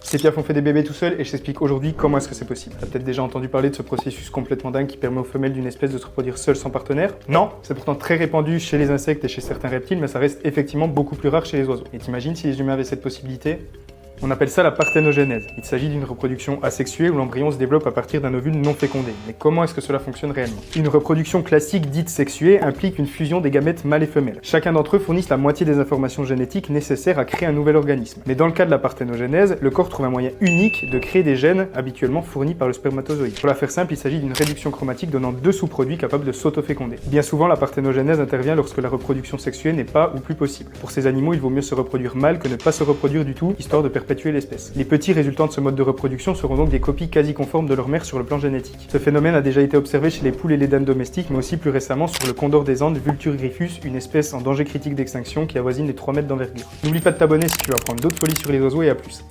Ces piafs ont fait des bébés tout seuls et je t'explique aujourd'hui comment est-ce que c'est possible. T'as peut-être déjà entendu parler de ce processus complètement dingue qui permet aux femelles d'une espèce de se reproduire seules sans partenaire. Non, c'est pourtant très répandu chez les insectes et chez certains reptiles, mais ça reste effectivement beaucoup plus rare chez les oiseaux. Et t'imagines si les humains avaient cette possibilité? On appelle ça la parthénogenèse. Il s'agit d'une reproduction asexuée où l'embryon se développe à partir d'un ovule non fécondé. Mais comment est-ce que cela fonctionne réellement? Une reproduction classique dite sexuée implique une fusion des gamètes mâles et femelles. Chacun d'entre eux fournissent la moitié des informations génétiques nécessaires à créer un nouvel organisme. Mais dans le cas de la parthénogenèse, le corps trouve un moyen unique de créer des gènes habituellement fournis par le spermatozoïde. Pour la faire simple, il s'agit d'une réduction chromatique donnant deux sous-produits capables de s'autoféconder. Bien souvent, la parthénogenèse intervient lorsque la reproduction sexuée n'est pas ou plus possible. Pour ces animaux, il vaut mieux se reproduire mâle que ne pas se reproduire du tout, histoire de perpétuer l'espèce. Les petits résultants de ce mode de reproduction seront donc des copies quasi conformes de leur mère sur le plan génétique. Ce phénomène a déjà été observé chez les poules et les dames domestiques, mais aussi plus récemment sur le condor des Andes, Vultur gryphus, une espèce en danger critique d'extinction qui avoisine les 3 mètres d'envergure. N'oublie pas de t'abonner si tu veux apprendre d'autres folies sur les oiseaux et à plus.